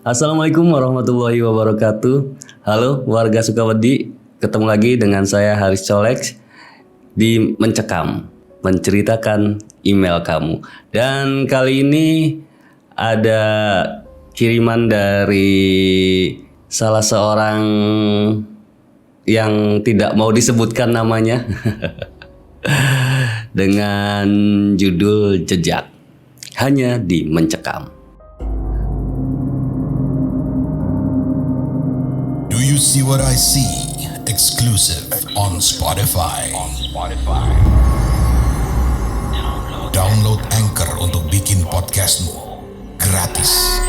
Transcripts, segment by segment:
Assalamualaikum warahmatullahi wabarakatuh. Halo warga Sukawedi, ketemu lagi dengan saya Haris Colex di Mencekam, menceritakan email kamu. Dan kali ini ada kiriman dari salah seorang yang tidak mau disebutkan namanya dengan judul Jejak, hanya di Mencekam. Do you see what I see? Exclusive on Spotify. Download Anchor untuk bikin podcastmu gratis.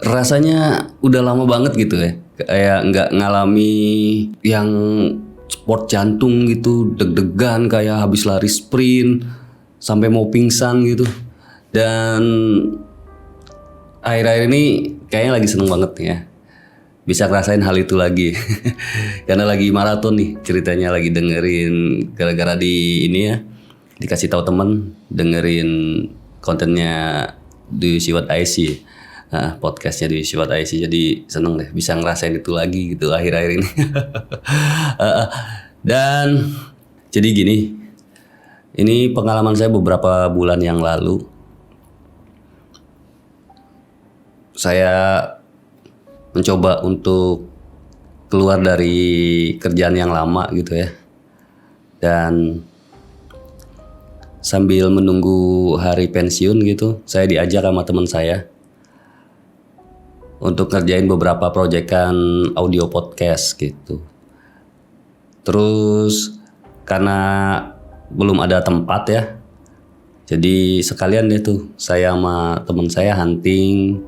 Rasanya udah lama banget gitu ya, kayak nggak ngalami yang sport jantung gitu, deg-degan kayak habis lari sprint sampai mau pingsan gitu. Dan akhir-akhir ini kayaknya lagi seneng banget ya, bisa ngerasain hal itu lagi. Karena lagi maraton nih ceritanya, lagi dengerin gara-gara di ini ya, dikasih tahu temen dengerin kontennya di Siwat IC. Nah, podcastnya di Siwat IC, jadi seneng deh bisa ngerasain itu lagi gitu akhir-akhir ini. Dan jadi gini, ini pengalaman saya beberapa bulan yang lalu. Saya mencoba untuk keluar dari kerjaan yang lama gitu ya, dan sambil menunggu hari pensiun gitu, saya diajak sama teman saya untuk ngerjain beberapa proyekan audio podcast gitu. Terus karena belum ada tempat ya, jadi sekalian deh tuh saya sama teman saya hunting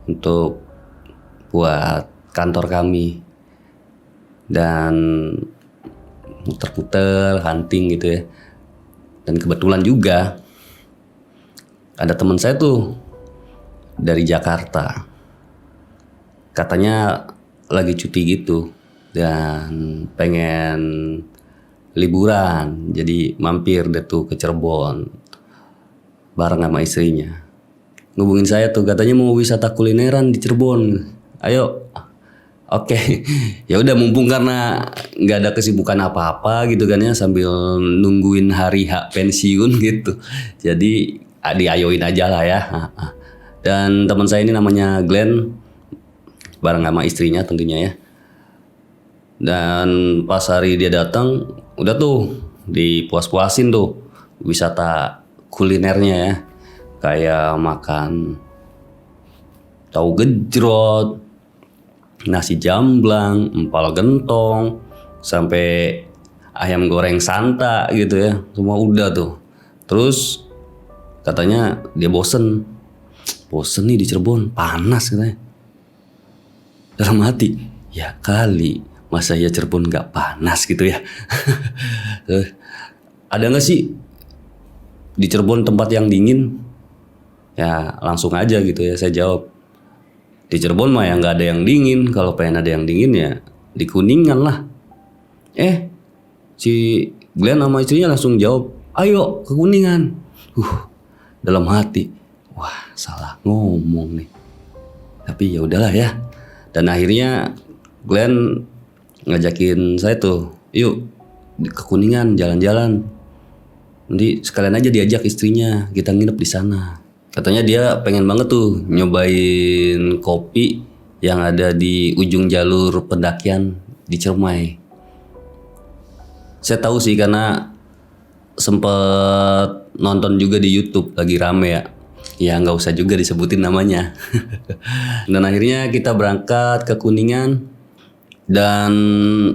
untuk buat kantor kami, dan muter-muter hunting gitu ya. Dan kebetulan juga ada teman saya tuh dari Jakarta, katanya lagi cuti gitu dan pengen liburan, jadi mampir deh tuh ke Cirebon bareng sama istrinya. Ngubungin saya tuh, katanya mau wisata kulineran di Cirebon. Ayo, oke. Ya udah, mumpung karena nggak ada kesibukan apa-apa gitu kan ya, sambil nungguin hari hak pensiun gitu. Jadi diayoin aja lah ya. Dan teman saya ini namanya Glenn, bareng sama istrinya tentunya ya. Dan pas hari dia datang, udah tuh dipuas-puasin tuh wisata kulinernya ya. Kayak makan tahu gejrot, nasi jamblang, empal gentong, sampai ayam goreng santa gitu ya. Semua udah tuh. Terus katanya dia bosen nih di Cirebon, panas katanya. Dalam hati, ya kali, masa ya Cirebon gak panas gitu ya. Ada gak sih di Cirebon tempat yang dingin? Ya langsung aja gitu ya saya jawab. Di Cirebon mah ya gak ada yang dingin. Kalau pengen ada yang dingin ya di Kuningan lah. Si Glenn sama istrinya langsung jawab, ayo ke Kuningan. Dalam hati, wah salah ngomong nih. Tapi ya udahlah ya. Dan akhirnya Glenn ngajakin saya tuh, yuk ke Kuningan jalan-jalan. Nanti sekalian aja diajak istrinya, kita nginep di sana. Katanya dia pengen banget tuh nyobain kopi yang ada di ujung jalur pendakian di Ciremai. Saya tahu sih karena sempet nonton juga di YouTube, lagi rame ya. Ya nggak usah juga disebutin namanya. Dan akhirnya kita berangkat ke Kuningan. Dan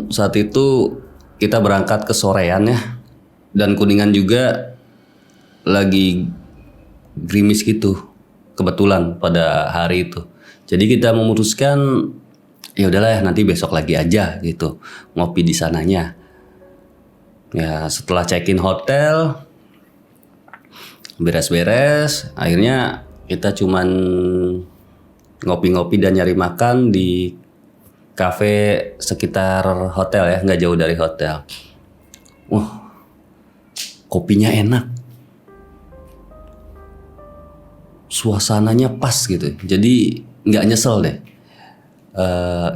saat itu kita berangkat ke sorean ya. Dan Kuningan juga lagi gerimis gitu kebetulan pada hari itu. Jadi kita memutuskan ya udahlah ya, nanti besok lagi aja gitu ngopi di sananya. Ya setelah check-in hotel, Beres-beres, akhirnya kita cuman ngopi-ngopi dan nyari makan di kafe sekitar hotel ya, nggak jauh dari hotel. Wah, kopinya enak, suasananya pas gitu, jadi nggak nyesel deh.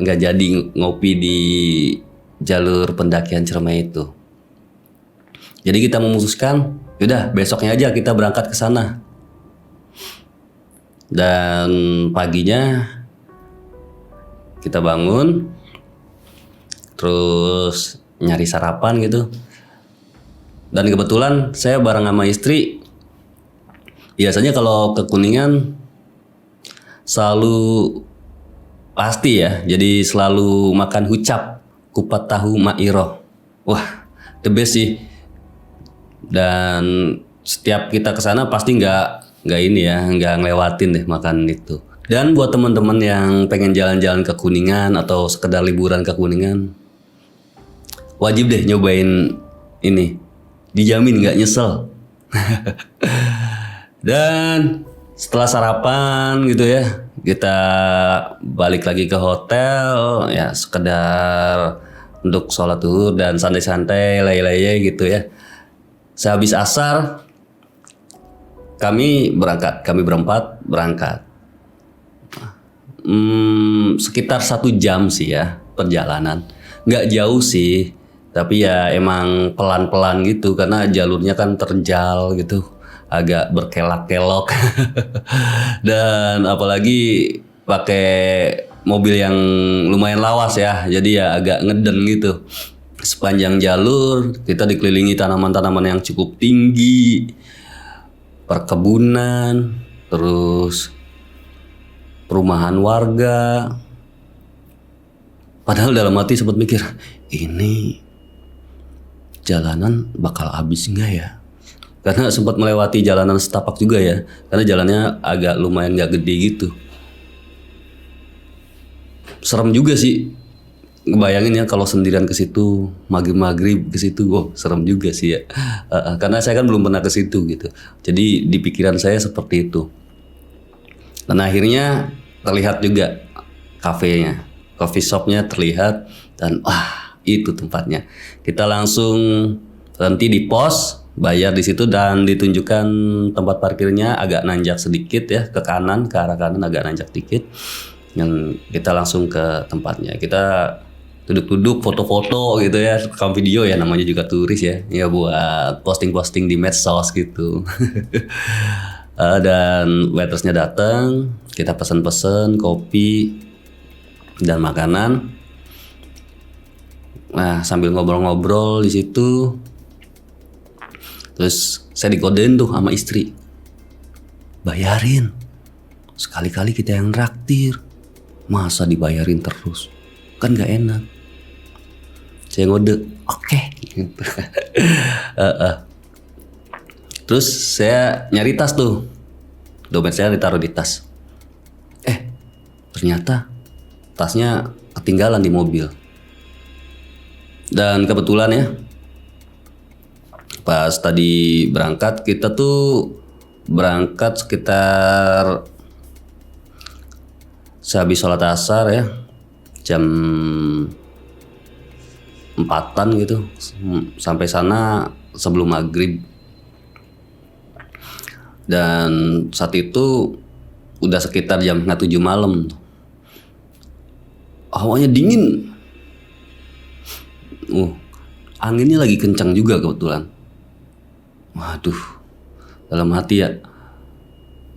Nggak jadi ngopi di jalur pendakian Ciremai itu. Jadi kita memutuskan, yaudah besoknya aja kita berangkat ke sana. Dan paginya kita bangun, terus nyari sarapan gitu. Dan kebetulan saya bareng sama istri. Biasanya kalau ke Kuningan selalu pasti ya, jadi selalu makan hucap, kupat tahu Mairo. Wah, the best sih. Dan setiap kita ke sana pasti nggak ngelewatin deh makan itu. Dan buat teman-teman yang pengen jalan-jalan ke Kuningan atau sekedar liburan ke Kuningan, wajib deh nyobain ini. Dijamin nggak nyesel. Dan setelah sarapan gitu ya, kita balik lagi ke hotel ya, sekedar untuk sholat zuhur dan santai-santai lay-lay gitu ya. Sehabis asar kami berempat berangkat. Sekitar 1 jam sih ya perjalanan, nggak jauh sih, tapi ya emang pelan-pelan gitu karena jalurnya kan terjal gitu, agak berkelak-kelok. Dan apalagi pakai mobil yang lumayan lawas ya, jadi ya agak ngeden gitu. Sepanjang jalur kita dikelilingi tanaman-tanaman yang cukup tinggi, perkebunan, terus perumahan warga. Padahal dalam hati sempat mikir, ini jalanan bakal habis nggak ya? Karena sempat melewati jalanan setapak juga ya, karena jalannya agak lumayan nggak gede gitu. Serem juga sih, ngebayangin ya kalau sendirian ke situ, maghrib ke situ, serem juga sih ya. Karena saya kan belum pernah ke situ gitu. Jadi di pikiran saya seperti itu. Dan akhirnya terlihat juga kafenya, coffee shopnya terlihat, dan wah itu tempatnya. Kita langsung berhenti di pos, bayar di situ dan ditunjukkan tempat parkirnya agak nanjak sedikit ya, ke kanan, ke arah kanan agak nanjak dikit. Dan kita langsung ke tempatnya. Kita duduk-duduk, foto-foto gitu ya, rekam video ya, namanya juga turis ya, ya buat posting-posting di medsos gitu. Dan waitersnya datang, kita pesen-pesen kopi dan makanan. Nah sambil ngobrol-ngobrol di situ, terus saya dikodein tuh sama istri, bayarin, sekali-kali kita yang traktir, masa dibayarin terus, kan nggak enak. Saya ngode, oke. Terus saya nyari tas tuh, dompet saya ditaruh di tas. Ternyata tasnya ketinggalan di mobil. Dan kebetulan ya, pas tadi berangkat, kita tuh berangkat sekitar sehabis sholat asar ya, jam 4-an gitu, sampai sana sebelum maghrib. Dan saat itu udah sekitar jam 7 malam. Hawanya dingin. Anginnya lagi kencang juga kebetulan. Waduh, dalam hati ya,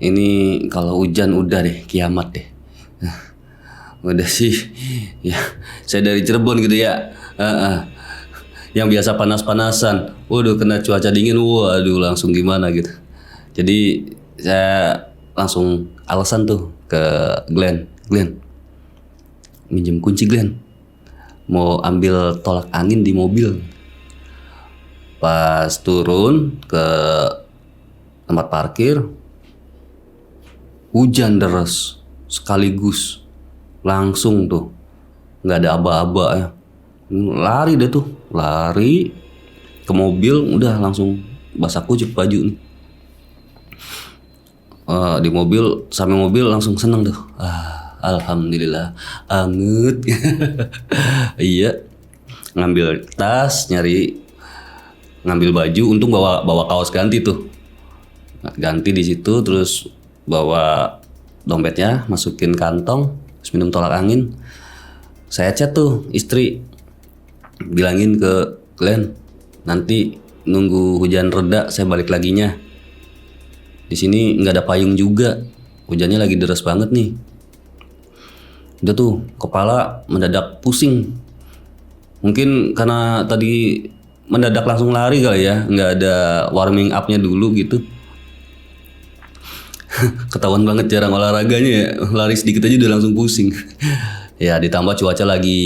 ini kalau hujan udah deh, kiamat deh. Udah sih, ya saya dari Cirebon gitu ya, yang biasa panas-panasan, waduh kena cuaca dingin, waduh langsung gimana gitu. Jadi saya langsung alasan tuh ke Glenn, minjem kunci Glenn, mau ambil tolak angin di mobil. Pas turun ke tempat parkir, hujan deras sekaligus, langsung tuh nggak ada aba-aba ya, lari deh tuh, lari ke mobil, udah langsung basah kucuk baju nih. Di mobil, sampai mobil langsung seneng tuh. Alhamdulillah, anget. Iya, ngambil tas, ngambil baju, untung bawa kaos ganti tuh. Ganti di situ, terus bawa dompetnya, masukin kantong, terus minum tolak angin. Saya chat tuh istri, bilangin ke Glenn, nanti nunggu hujan reda saya balik laginya. Di sini nggak ada payung juga, hujannya lagi deras banget nih. Udah tuh kepala mendadak pusing. Mungkin karena tadi mendadak langsung lari kali ya, nggak ada warming up-nya dulu gitu. Ketahuan banget jarang olahraganya ya, lari sedikit aja udah langsung pusing. Ya ditambah cuaca lagi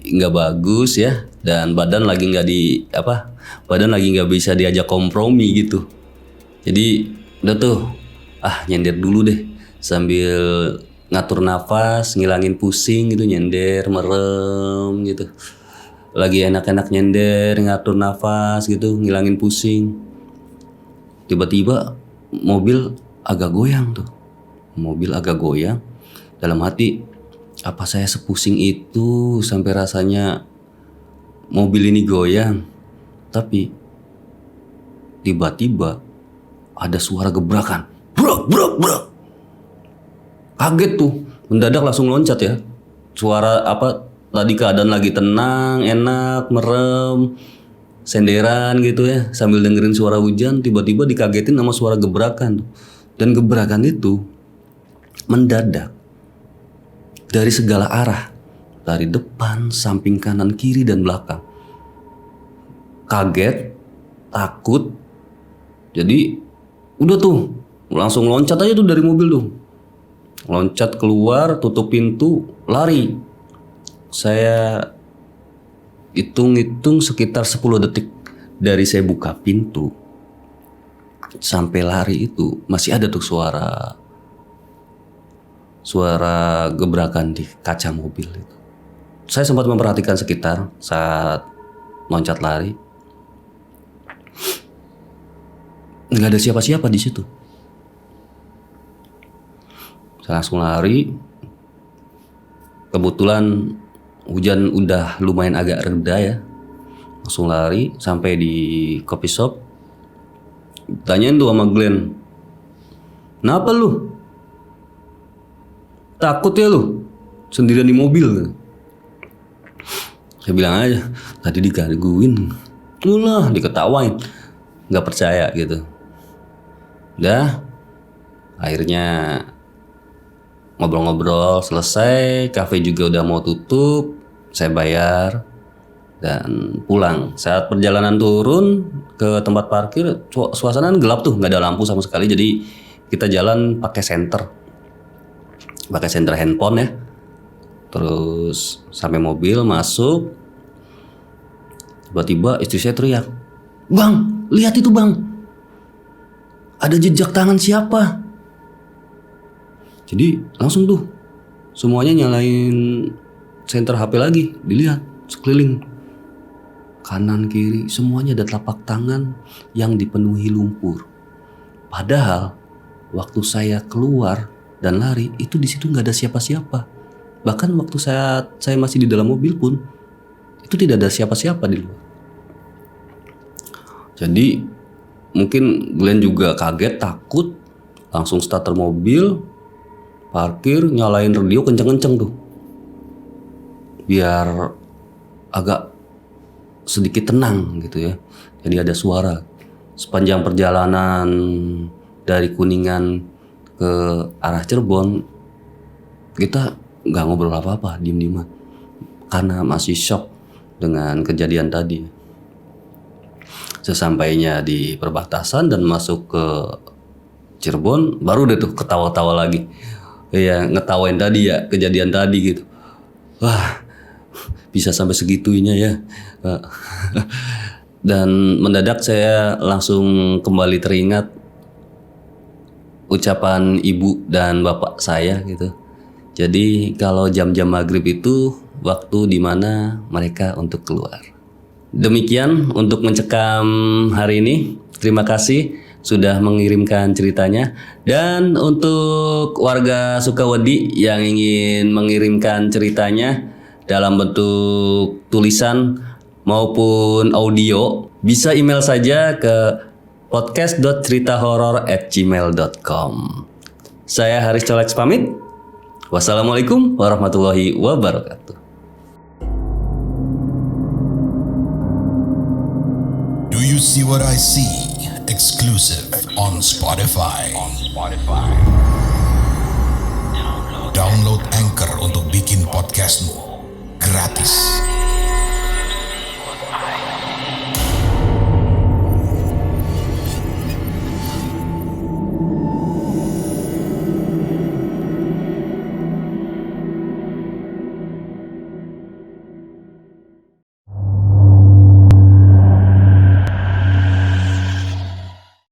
nggak bagus ya, dan badan lagi nggak bisa diajak kompromi gitu. Jadi udah tuh, nyender dulu deh sambil ngatur nafas, ngilangin pusing gitu, nyender, merem gitu. Lagi enak-enak nyender, ngatur nafas gitu, ngilangin pusing. Tiba-tiba mobil agak goyang tuh. Mobil agak goyang. Dalam hati, apa saya sepusing itu sampai rasanya mobil ini goyang? Tapi tiba-tiba ada suara gebrakan. Brak, brak, brak. Kaget tuh, mendadak langsung loncat ya. Suara tadi keadaan lagi tenang, enak, merem, senderan gitu ya, sambil dengerin suara hujan, tiba-tiba dikagetin sama suara gebrakan. Dan gebrakan itu mendadak dari segala arah, dari depan, samping kanan, kiri, dan belakang. Kaget, takut, jadi udah tuh langsung loncat aja tuh dari mobil tuh. Loncat keluar, tutup pintu, lari. Saya hitung-hitung sekitar 10 detik dari saya buka pintu sampai lari itu masih ada tuh suara gebrakan di kaca mobil itu. Saya sempat memperhatikan sekitar saat loncat lari. Nggak ada siapa-siapa di situ. Saya langsung lari. Kebetulan hujan udah lumayan agak reda ya. Langsung lari sampai di coffee shop. Tanyain tuh sama Glenn, kenapa lu? Takut ya lu? Sendirian di mobil. Saya bilang aja, tadi digangguin. Ulah, diketawain. Nggak percaya gitu. Udah, akhirnya ngobrol-ngobrol selesai, kafe juga udah mau tutup, saya bayar dan pulang. Saat perjalanan turun ke tempat parkir, suasana gelap tuh, nggak ada lampu sama sekali, jadi kita jalan pakai senter handphone ya. Terus sampai mobil masuk, tiba-tiba istri saya teriak, "Bang, lihat itu bang, ada jejak tangan siapa?" Jadi langsung tuh semuanya nyalain senter HP lagi, dilihat sekeliling, kanan kiri semuanya ada telapak tangan yang dipenuhi lumpur. Padahal waktu saya keluar dan lari itu di situ nggak ada siapa-siapa. Bahkan waktu saya masih di dalam mobil pun itu tidak ada siapa-siapa di luar. Jadi mungkin Glenn juga kaget, takut, langsung starter mobil, parkir, nyalain radio kenceng-kenceng tuh, biar agak sedikit tenang gitu ya. Jadi ada suara. Sepanjang perjalanan dari Kuningan ke arah Cirebon, kita nggak ngobrol apa-apa, diem-dieman, karena masih shock dengan kejadian tadi. Sesampainya di perbatasan dan masuk ke Cirebon, baru deh tuh ketawa-tawa lagi. Ya ngetawain tadi ya, kejadian tadi gitu. Wah, bisa sampai segitunya ya. Dan mendadak saya langsung kembali teringat ucapan ibu dan bapak saya gitu. Jadi kalau jam-jam maghrib itu waktu dimana mereka untuk keluar. Demikian untuk mencekam hari ini. Terima kasih sudah mengirimkan ceritanya. Dan untuk warga Sukawedi yang ingin mengirimkan ceritanya dalam bentuk tulisan maupun audio, bisa email saja ke podcast.ceritahoror@gmail.com. Saya Haris Colex pamit. Wassalamualaikum warahmatullahi wabarakatuh. Do you see what I see? Exclusive on Spotify. Download Anchor untuk bikin podcastmu gratis.